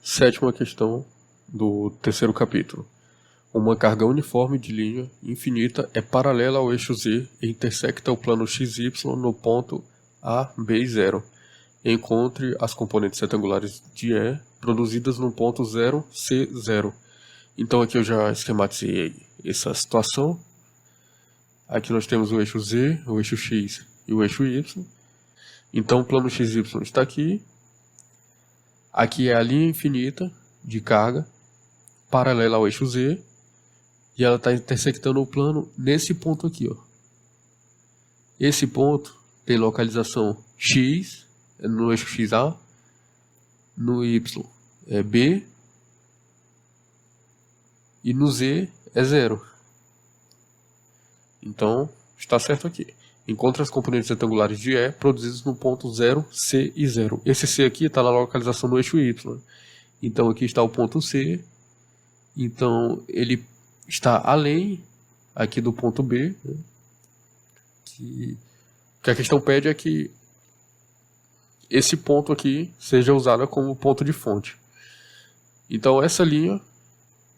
Sétima questão do terceiro capítulo. Uma carga uniforme de linha infinita é paralela ao eixo Z e intersecta o plano XY no ponto A, B e 0. Encontre as componentes retangulares de E produzidas no ponto 0, C, 0. Então aqui eu já esquematizei essa situação. Aqui nós temos o eixo Z, o eixo X e o eixo Y. Então o plano XY está aqui. Aqui é a linha infinita de carga paralela ao eixo Z. E ela está intersectando o plano nesse ponto aqui, ó. Esse ponto tem localização X, no eixo XA, no Y é B, e no Z é 0. Então, está certo aqui. Encontre as componentes retangulares de E produzidas no ponto 0, C e 0. Esse C aqui está na localização do eixo Y. Então, aqui está o ponto C. Então, ele está além aqui do ponto B, né? Que a questão pede é que esse ponto aqui seja usado como ponto de fonte. Então essa linha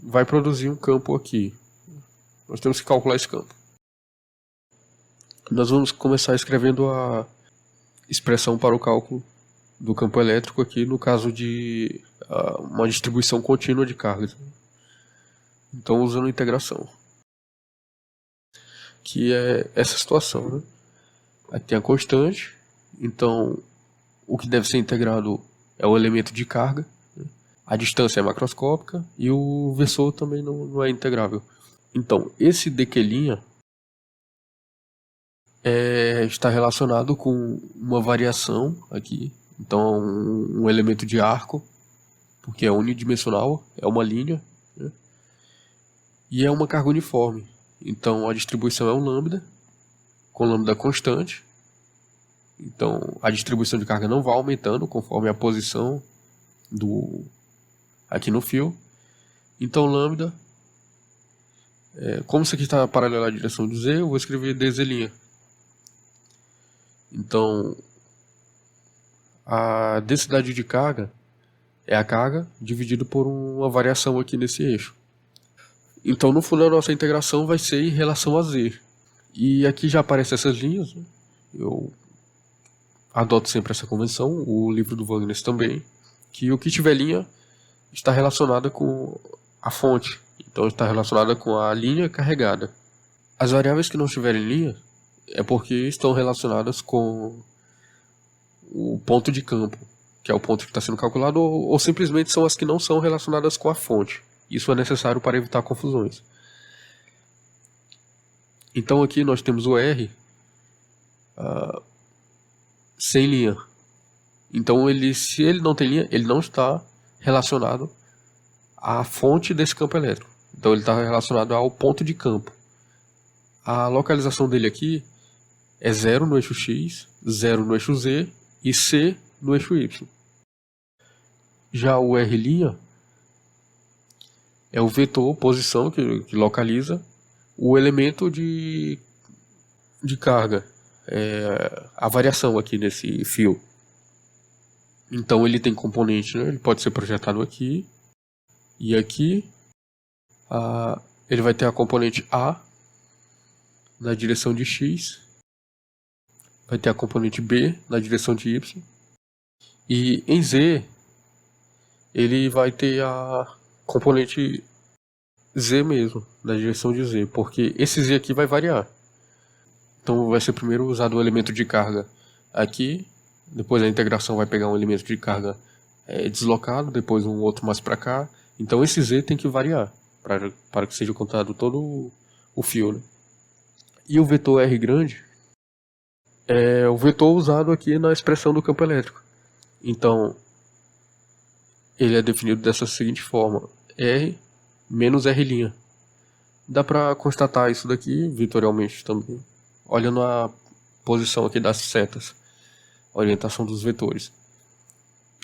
vai produzir um campo aqui. Nós temos que calcular esse campo. Nós vamos começar escrevendo a expressão para o cálculo do campo elétrico aqui no caso de uma distribuição contínua de cargas. Então usando integração, que é essa situação, né? Aqui tem a constante, então o que deve ser integrado é o elemento de carga, né? A distância é macroscópica e o versor também não é integrável. Então esse dq' está relacionado com uma variação aqui, então um elemento de arco, porque é unidimensional, é uma linha, né? E é uma carga uniforme. Então a distribuição é um lambda, com lambda constante. Então a distribuição de carga não vai aumentando conforme a posição aqui no fio. Então lambda, como isso aqui está paralelo à direção de Z, eu vou escrever dz'. Então a densidade de carga é a carga dividido por uma variação aqui nesse eixo. Então no fundo a nossa integração vai ser em relação a Z. E aqui já aparecem essas linhas, né? Eu adoto sempre essa convenção, o livro do Wagner também, que o que tiver linha está relacionada com a fonte. Então está relacionada com a linha carregada. As variáveis que não tiverem linha é porque estão relacionadas com o ponto de campo, que é o ponto que está sendo calculado, ou simplesmente são as que não são relacionadas com a fonte. Isso é necessário para evitar confusões. Então aqui nós temos o R sem linha. Então se ele não tem linha, ele não está relacionado à fonte desse campo elétrico. Então ele está relacionado ao ponto de campo. A localização dele aqui é 0 no eixo X, 0 no eixo Z e C no eixo Y. Já o R' é o vetor posição que localiza o elemento de carga, a variação aqui nesse fio. Então ele tem componente, né? Ele pode ser projetado aqui e aqui. Ele vai ter a componente A na direção de X, vai ter a componente B na direção de Y, e em Z ele vai ter a componente Z mesmo, na direção de Z, porque esse Z aqui vai variar. Então vai ser primeiro usado o elemento de carga aqui, depois a integração vai pegar um elemento de carga deslocado, depois um outro mais para cá. Então esse Z tem que variar para que seja contado todo o fio, né? E o vetor R grande é o vetor usado aqui na expressão do campo elétrico. Então ele é definido dessa seguinte forma: R menos R'. Dá para constatar isso daqui vetorialmente também, olhando a posição aqui das setas, a orientação dos vetores.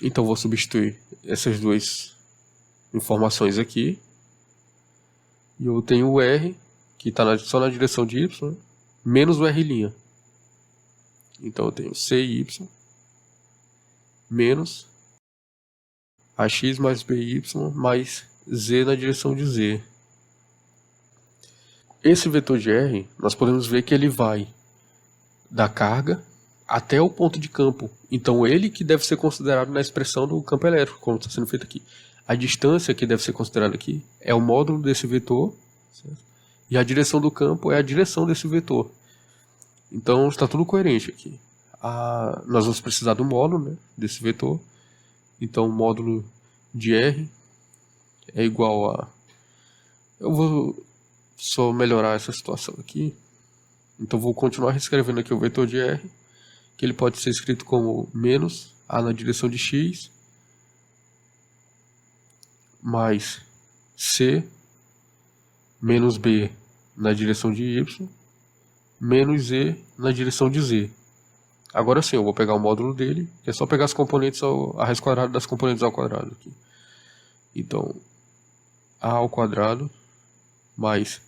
Então vou substituir essas duas informações aqui, e eu tenho o R, que está só na direção de Y, menos o R'. Então eu tenho CY menos ax mais by mais z na direção de z. Esse vetor de R, nós podemos ver que ele vai da carga até o ponto de campo. Então ele que deve ser considerado na expressão do campo elétrico, como está sendo feito aqui. A distância que deve ser considerada aqui é o módulo desse vetor, certo? E a direção do campo é a direção desse vetor. Então está tudo coerente aqui. Nós vamos precisar do módulo, né, desse vetor. Então o módulo de R é igual a... Eu vou só melhorar essa situação aqui. Então vou continuar reescrevendo aqui o vetor de R, que ele pode ser escrito como menos A na direção de X, mais C, menos B na direção de Y, menos Z na direção de Z. Agora sim, eu vou pegar o módulo dele, que é só pegar as componentes a raiz quadrada das componentes ao quadrado aqui. Então, A ao quadrado mais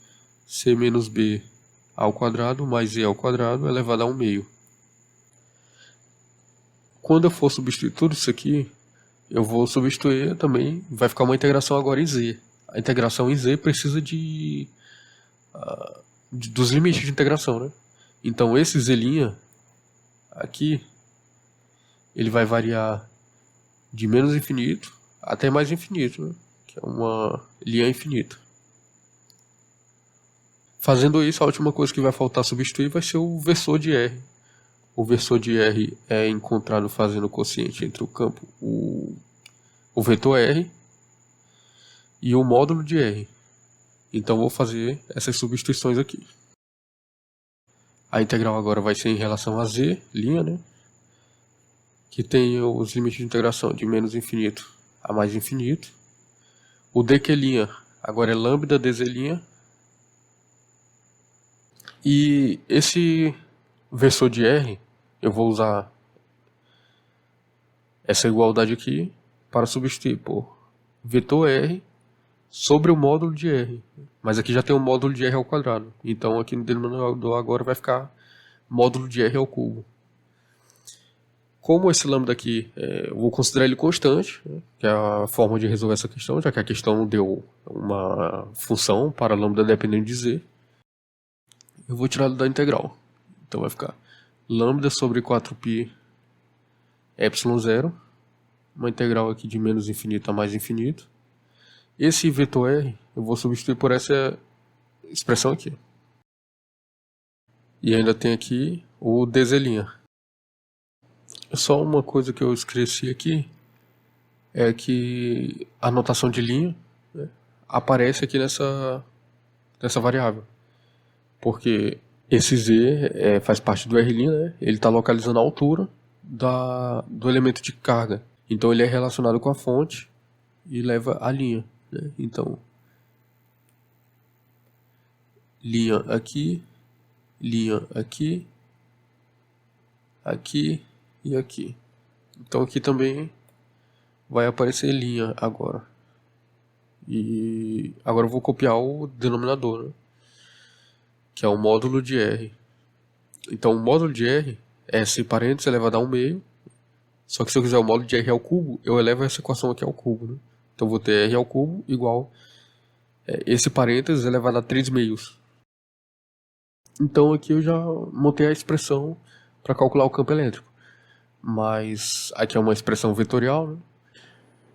C menos B ao quadrado mais Z ao quadrado elevado a 1/2. Quando eu for substituir tudo isso aqui, eu vou substituir também, vai ficar uma integração agora em Z. A integração em Z precisa dos limites de integração, né? Então esse Z' aqui, ele vai variar de menos infinito até mais infinito, né? Que é uma linha infinita. Fazendo isso, a última coisa que vai faltar substituir vai ser o versor de R. O versor de R é encontrado fazendo o quociente entre o campo, o vetor R e o módulo de R. Então vou fazer essas substituições aqui. A integral agora vai ser em relação a Z', né? Que tem os limites de integração de menos infinito a mais infinito. O dq' agora é lambda dz'. E esse versor de R, eu vou usar essa igualdade aqui para substituir por vetor R sobre o módulo de R. Mas aqui já tem o módulo de R ao quadrado. Então aqui no denominador agora vai ficar módulo de R ao cubo. Como esse lambda aqui, eu vou considerar ele constante, né, que é a forma de resolver essa questão, já que a questão deu uma função para lambda dependendo de Z. Eu vou tirá-lo da integral. Então vai ficar lambda sobre 4π epsilon zero, uma integral aqui de menos infinito a mais infinito. Esse vetor R eu vou substituir por essa expressão aqui. E ainda tem aqui o dz'. Só uma coisa que eu esqueci aqui é que a notação de linha, né, aparece aqui nessa variável. Porque esse Z faz parte do R', né? Ele está localizando a altura do elemento de carga. Então ele é relacionado com a fonte e leva a linha, né? Então, linha aqui, aqui e aqui. Então aqui também vai aparecer linha agora. E agora eu vou copiar o denominador, né? Que é o módulo de R. Então o módulo de R é esse parênteses elevado a 1/2. Só que se eu quiser o módulo de R ao cubo, eu elevo essa equação aqui ao cubo, né? Então eu vou ter R ao cubo igual esse parênteses elevado a 3/2. Então aqui eu já montei a expressão para calcular o campo elétrico. Mas aqui é uma expressão vetorial, né?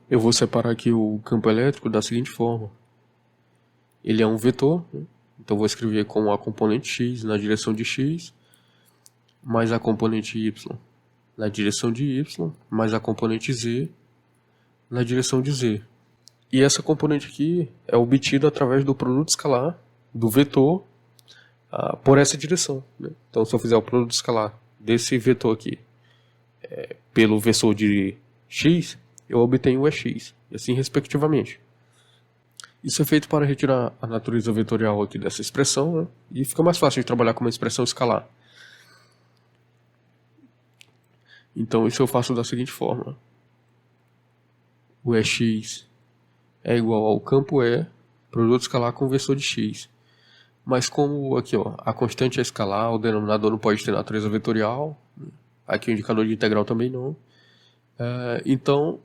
Eu vou separar aqui o campo elétrico da seguinte forma. Ele é um vetor, né? Então vou escrever com a componente x na direção de x, mais a componente y na direção de y, mais a componente z na direção de z. E essa componente aqui é obtida através do produto escalar do vetor por essa direção, né? Então se eu fizer o produto escalar desse vetor aqui pelo vetor de x, eu obtenho o EX, e assim respectivamente. Isso é feito para retirar a natureza vetorial aqui dessa expressão, né? E fica mais fácil de trabalhar com uma expressão escalar. Então isso eu faço da seguinte forma. O EX é igual ao campo E, produto escalar com o vetor de x. Mas como aqui a constante é escalar, o denominador não pode ter natureza vetorial, aqui o indicador de integral também não. Então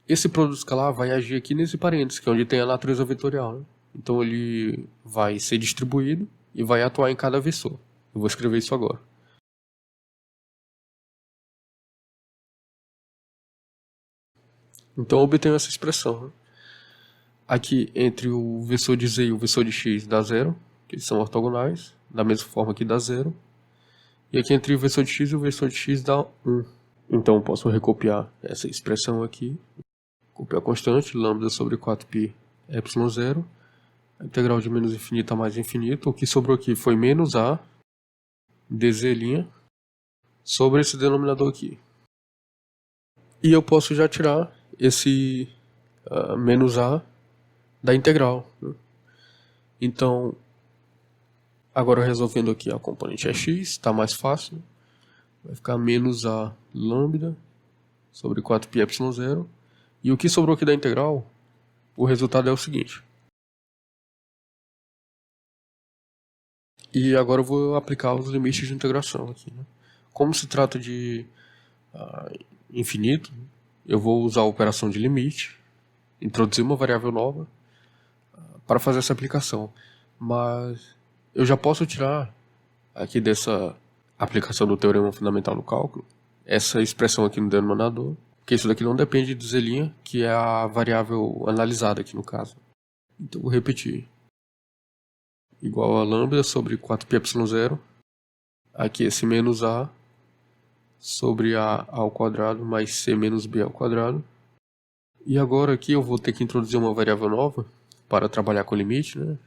Esse produto escalar vai agir aqui nesse parênteses, que é onde tem a natureza vetorial, né? Então ele vai ser distribuído e vai atuar em cada vetor. Eu vou escrever isso agora. Então eu obtenho essa expressão, né? Aqui entre o vetor de z e o vetor de x dá zero, que eles são ortogonais, da mesma forma que dá zero. E aqui entre o vetor de x e o vetor de x dá 1. Então eu posso recopiar essa expressão aqui. Copiar a constante, lambda sobre 4π epsilon zero. A integral de menos infinito a mais infinito. O que sobrou aqui foi menos a dz' sobre esse denominador aqui. E eu posso já tirar esse menos a da integral, né? Então, agora resolvendo aqui a componente é x, está mais fácil. Vai ficar menos a lambda sobre 4π epsilon zero. E o que sobrou aqui da integral, o resultado é o seguinte. E agora eu vou aplicar os limites de integração aqui, né? Como se trata de infinito, eu vou usar a operação de limite, introduzir uma variável nova para fazer essa aplicação. Mas eu já posso tirar aqui dessa aplicação do teorema fundamental do cálculo essa expressão aqui no denominador, porque isso daqui não depende de z', que é a variável analisada aqui no caso. Então vou repetir. Igual a lambda sobre 4π epsilon zero. Aqui esse menos a sobre a ao quadrado mais c menos b ao quadrado. E agora aqui eu vou ter que introduzir uma variável nova para trabalhar com o limite, né?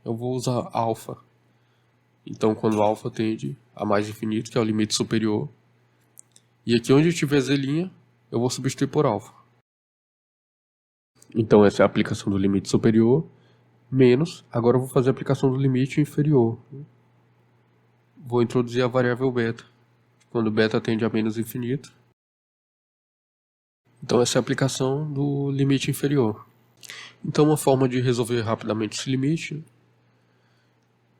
Eu vou usar alfa. Então quando alfa tende a mais infinito, que é o limite superior. E aqui onde tiver z', eu vou substituir por alfa. Então essa é a aplicação do limite superior, menos, agora eu vou fazer a aplicação do limite inferior. Vou introduzir a variável beta, quando beta tende a menos infinito. Então essa é a aplicação do limite inferior. Então uma forma de resolver rapidamente esse limite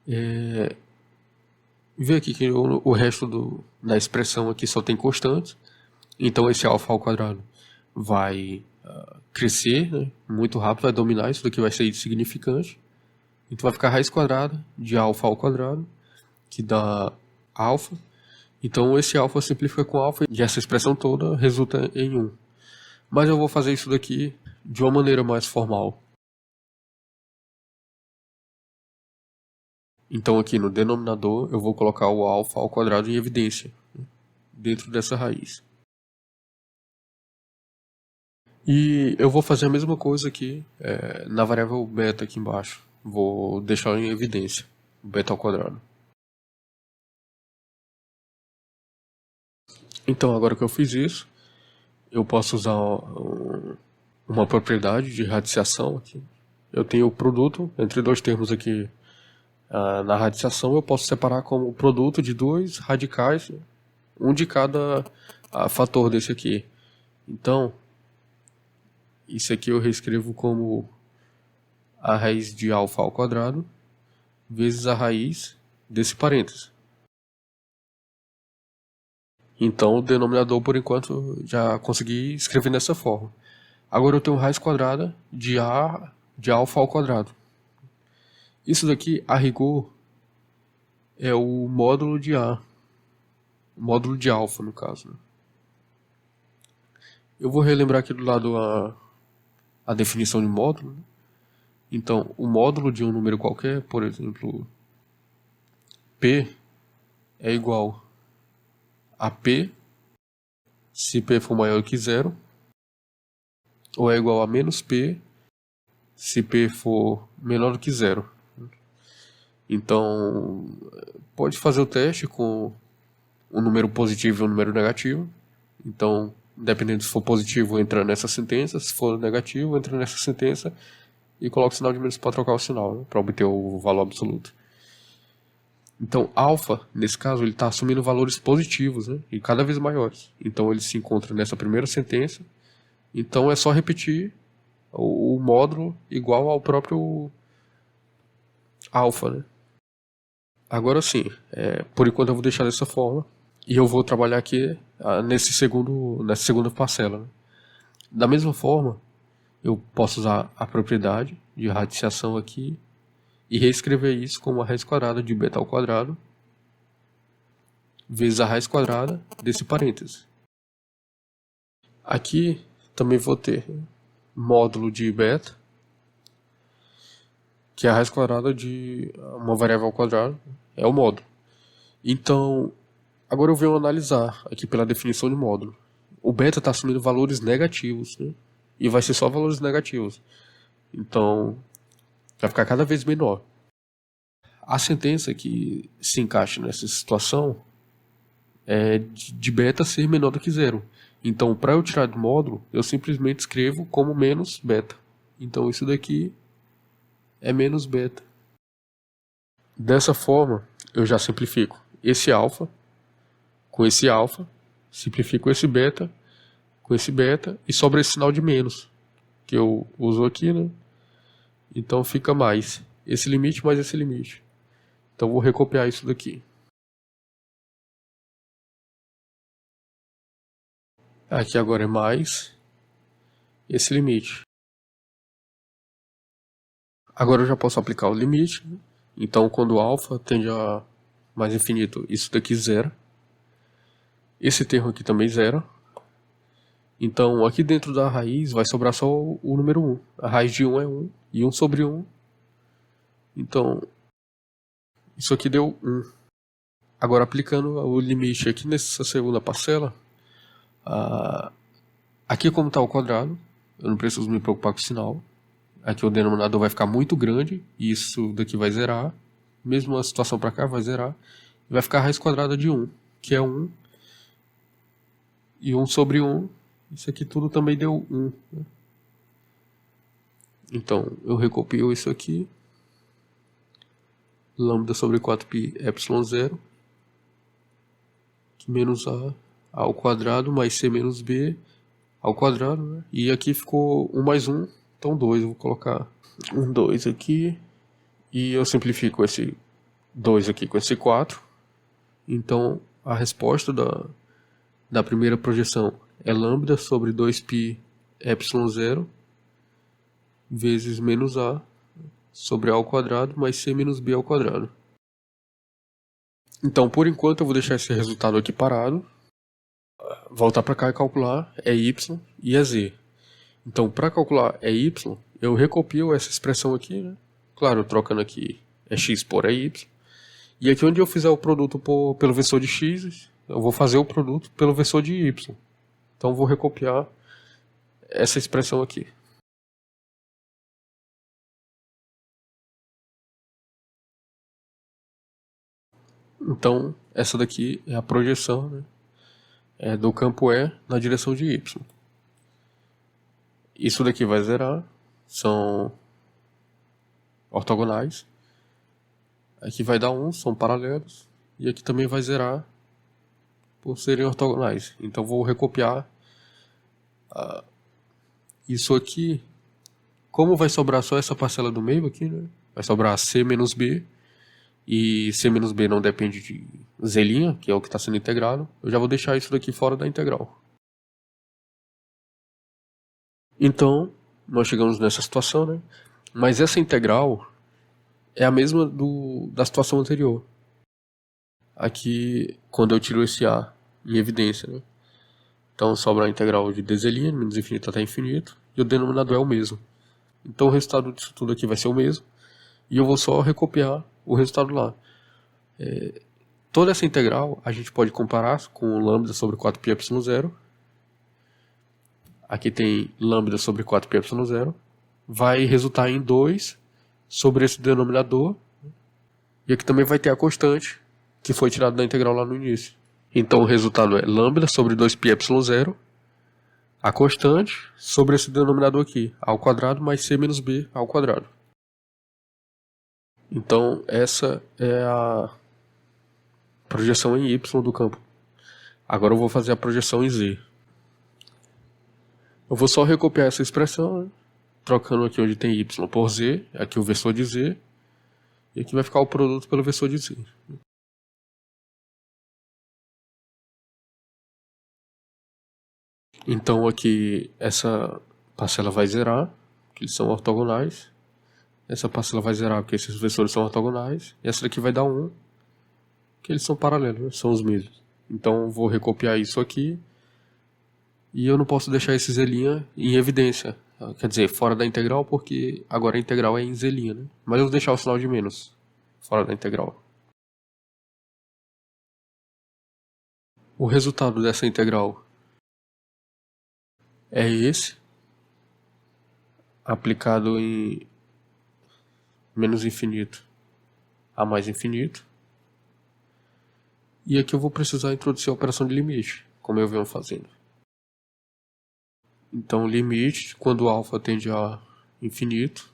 é ver aqui que o resto da expressão aqui só tem constantes. Então esse alfa ao quadrado vai crescer, né, muito rápido, vai dominar, isso daqui vai ser insignificante. Então vai ficar raiz quadrada de alfa ao quadrado, que dá alfa. Então esse alfa simplifica com alfa e essa expressão toda resulta em 1. Mas eu vou fazer isso daqui de uma maneira mais formal. Então aqui no denominador eu vou colocar o alfa ao quadrado em evidência, né, dentro dessa raiz. E eu vou fazer a mesma coisa aqui na variável beta aqui embaixo. Vou deixar em evidência, beta ao quadrado. Então agora que eu fiz isso, eu posso usar uma propriedade de radiciação aqui. Eu tenho o produto entre dois termos aqui na radiciação, eu posso separar como produto de dois radicais, um de cada fator desse aqui. Então, isso aqui eu reescrevo como a raiz de alfa ao quadrado vezes a raiz desse parênteses. Então o denominador por enquanto já consegui escrever dessa forma. Agora eu tenho raiz quadrada de alfa ao quadrado. Isso daqui, a rigor, é o módulo de A. O módulo de alfa, no caso, né? Eu vou relembrar aqui do lado a definição de módulo, né? Então, o módulo de um número qualquer, por exemplo, P é igual a P se P for maior que zero, ou é igual a menos P se P for menor do que zero. Então, pode fazer o teste com um número positivo e um número negativo. Então, dependendo se for positivo, entra nessa sentença. Se for negativo, entra nessa sentença e coloca o sinal de menos para trocar o sinal, né, para obter o valor absoluto. Então, alfa, nesse caso, ele está assumindo valores positivos, né, e cada vez maiores. Então, ele se encontra nessa primeira sentença. Então, é só repetir o módulo igual ao próprio alfa, né? Agora sim, por enquanto eu vou deixar dessa forma. E eu vou trabalhar aqui nessa segunda parcela, né? Da mesma forma, eu posso usar a propriedade de radiciação aqui e reescrever isso como a raiz quadrada de beta ao quadrado vezes a raiz quadrada desse parêntese. Aqui também vou ter módulo de beta, que é a raiz quadrada de uma variável ao quadrado, é o módulo. Então, agora eu venho analisar aqui pela definição de módulo. O beta está assumindo valores negativos, né? E vai ser só valores negativos. Então, vai ficar cada vez menor. A sentença que se encaixa nessa situação é de beta ser menor do que zero. Então, para eu tirar do módulo, eu simplesmente escrevo como menos beta. Então, isso daqui é menos beta. Dessa forma, eu já simplifico esse alfa com esse alfa, simplifico esse beta com esse beta e sobra esse sinal de menos, que eu uso aqui, né? Então fica mais esse limite mais esse limite. Então vou recopiar isso daqui. Aqui agora é mais esse limite. Agora eu já posso aplicar o limite. Então quando o alfa tende a mais infinito, isso daqui zera. Esse termo aqui também zera. Então aqui dentro da raiz vai sobrar só o número 1. A raiz de 1 é 1 e 1 sobre 1. Então isso aqui deu 1. Agora aplicando o limite aqui nessa segunda parcela, aqui como está o quadrado, eu não preciso me preocupar com o sinal. Aqui o denominador vai ficar muito grande e isso daqui vai zerar. Mesmo a situação para cá vai zerar. E vai ficar a raiz quadrada de 1, que é 1. E 1 sobre 1, isso aqui tudo também deu 1. Então eu recopio isso aqui. Lambda sobre 4π epsilon 0. Menos a ao quadrado mais c menos b ao quadrado, né? E aqui ficou 1 mais 1, então 2. Eu vou colocar 2 aqui. E eu simplifico esse 2 aqui com esse 4. Então a resposta da primeira projeção é lambda sobre 2π epsilon 0 vezes menos a sobre a ao quadrado mais c menos b ao quadrado. Então por enquanto eu vou deixar esse resultado aqui parado. Voltar para cá e calcular é y e é z. Então, para calcular é y, eu recopio essa expressão aqui, né? Claro, trocando aqui é x por é y. E aqui onde eu fizer o produto pelo vetor de x, eu vou fazer o produto pelo vetor de y. Então, vou recopiar essa expressão aqui. Então, essa daqui é a projeção, né? Do campo E na direção de y. Isso daqui vai zerar, são ortogonais. Aqui vai dar 1, são paralelos. E aqui também vai zerar por serem ortogonais. Então vou recopiar isso aqui. Como vai sobrar só essa parcela do meio aqui, né? Vai sobrar c menos b. E c menos b não depende de z', que é o que está sendo integrado. Eu já vou deixar isso daqui fora da integral. Então, nós chegamos nessa situação, né? Mas essa integral é a mesma da situação anterior. Aqui, quando eu tiro esse a em evidência, né? Então sobra a integral de dz', menos infinito até infinito, e o denominador é o mesmo. Então o resultado disso tudo aqui vai ser o mesmo, e eu vou só recopiar o resultado lá. Toda essa integral a gente pode comparar com lambda sobre 4π epsilon 0. Aqui tem lambda sobre 4π epsilon 0. Vai resultar em 2 sobre esse denominador. E aqui também vai ter a constante, que foi tirada da integral lá no início. Então o resultado é lambda sobre 2π epsilon 0, a constante sobre esse denominador aqui, ao quadrado mais c menos b ao quadrado. Então essa é a projeção em y do campo. Agora eu vou fazer a projeção em z. Eu vou só recopiar essa expressão, né? Trocando aqui onde tem y por z, aqui o vetor de z, e aqui vai ficar o produto pelo vetor de z. Então aqui essa parcela vai zerar, que eles são ortogonais. Essa parcela vai zerar porque esses vetores são ortogonais. E essa daqui vai dar 1, que eles são paralelos, né? São os mesmos. Então vou recopiar isso aqui. E eu não posso deixar esse z' em evidência. Quer dizer, fora da integral, porque agora a integral é em z', né? Mas eu vou deixar o sinal de menos fora da integral. O resultado dessa integral é esse, aplicado em menos infinito a mais infinito. E aqui eu vou precisar introduzir a operação de limite, como eu venho fazendo. Então, limite, quando alfa tende a infinito,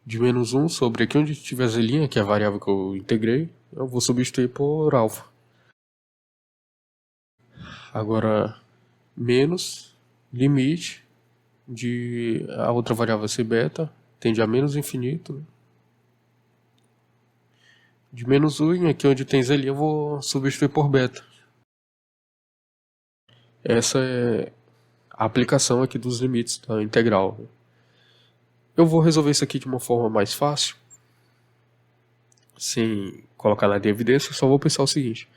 de menos 1 sobre aqui onde tiver z', que é a variável que eu integrei, eu vou substituir por alfa. Agora, menos limite de a outra variável ser beta, tende a menos infinito, né? De menos 1, aqui onde tem z' eu vou substituir por beta. Essa é a aplicação aqui dos limites da integral. Eu vou resolver isso aqui de uma forma mais fácil, sem colocar nada em evidência, só vou pensar o seguinte.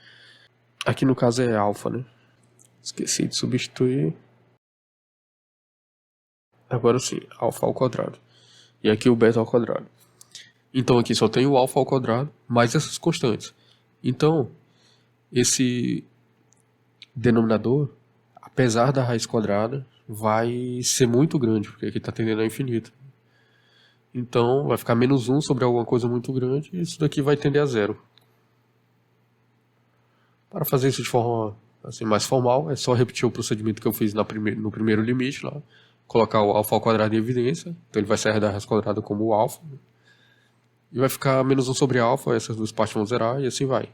Aqui no caso é alfa, né? Esqueci de substituir. Agora sim, alfa ao quadrado. E aqui o beta ao quadrado. Então aqui só tem o alfa ao quadrado, mais essas constantes. Então, esse denominador, apesar da raiz quadrada, vai ser muito grande, porque aqui está tendendo a infinito. Então, vai ficar menos 1 sobre alguma coisa muito grande, e isso daqui vai tender a 0. Para fazer isso de forma assim, mais formal, é só repetir o procedimento que eu fiz no primeiro limite, lá, colocar o alfa ao quadrado em evidência, então ele vai sair da raiz quadrada como o alfa, e vai ficar menos 1 sobre alfa, essas duas partes vão zerar, e assim vai.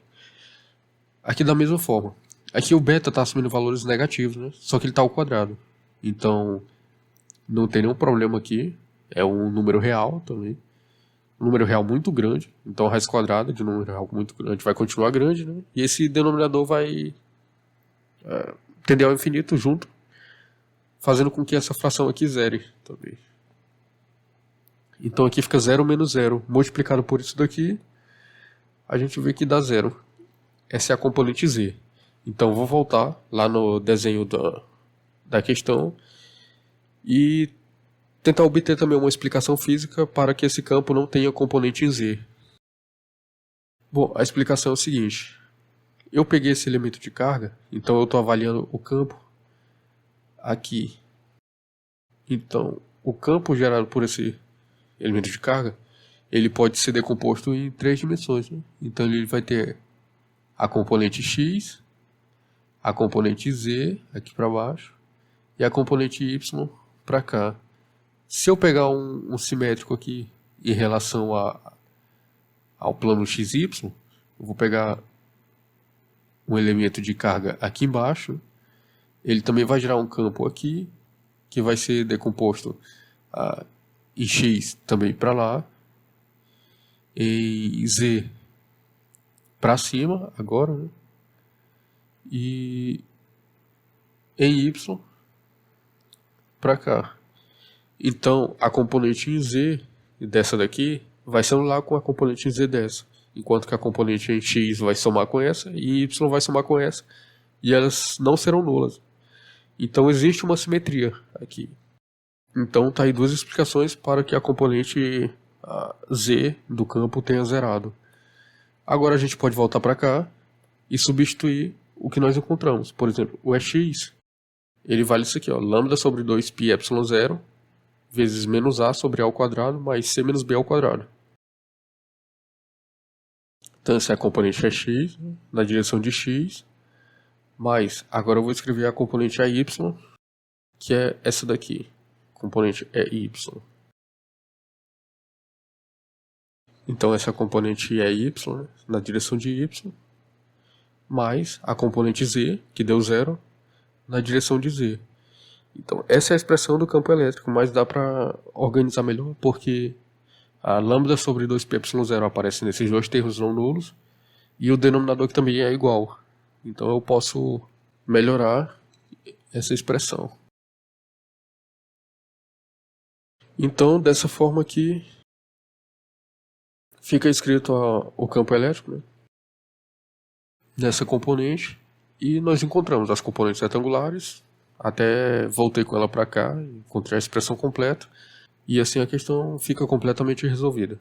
Aqui da mesma forma. Aqui o beta está assumindo valores negativos, né? Só que ele está ao quadrado. Então, não tem nenhum problema aqui. É um número real também. Um número real muito grande. Então, a raiz quadrada de um número real muito grande vai continuar grande, né? E esse denominador vai tender ao infinito junto, fazendo com que essa fração aqui zere também. Então, aqui fica 0 menos 0. Multiplicado por isso daqui, a gente vê que dá 0. Essa é a componente z. Então, vou voltar lá no desenho da questão e tentar obter também uma explicação física para que esse campo não tenha componente em z. Bom, a explicação é o seguinte. Eu peguei esse elemento de carga, então eu estou avaliando o campo aqui. Então, o campo gerado por esse elemento de carga, ele pode ser decomposto em 3 dimensões, né? Então, ele vai ter a componente x, a componente z aqui para baixo e a componente y para cá. Se eu pegar um simétrico aqui em relação ao plano xy, eu vou pegar um elemento de carga aqui embaixo, ele também vai gerar um campo aqui, que vai ser decomposto em x também para lá, em z para cima agora, né? E em y para cá. Então, a componente em z dessa daqui vai se anular com a componente em z dessa, enquanto que a componente em x vai somar com essa e y vai somar com essa, e elas não serão nulas. Então, existe uma simetria aqui. Então, tá aí duas explicações para que a componente z do campo tenha zerado. Agora a gente pode voltar para cá e substituir o que nós encontramos. Por exemplo, o Ex, ele vale isso aqui, ó, lambda sobre 2π epsilon 0 vezes menos a sobre a ao quadrado mais c menos b ao quadrado. Então essa é a componente Ex na direção de x, mais agora eu vou escrever a componente AY, que é essa daqui, componente EY. Então essa componente é y, né, na direção de y, mais a componente z, que deu 0, na direção de z. Então essa é a expressão do campo elétrico, mas dá para organizar melhor, porque a lambda sobre 2π0 aparece nesses dois termos não nulos, e o denominador que também é igual. Então eu posso melhorar essa expressão. Então, dessa forma aqui, fica escrito o campo elétrico, né, nessa componente, e nós encontramos as componentes retangulares, até voltei com ela para cá, encontrei a expressão completa, e assim a questão fica completamente resolvida.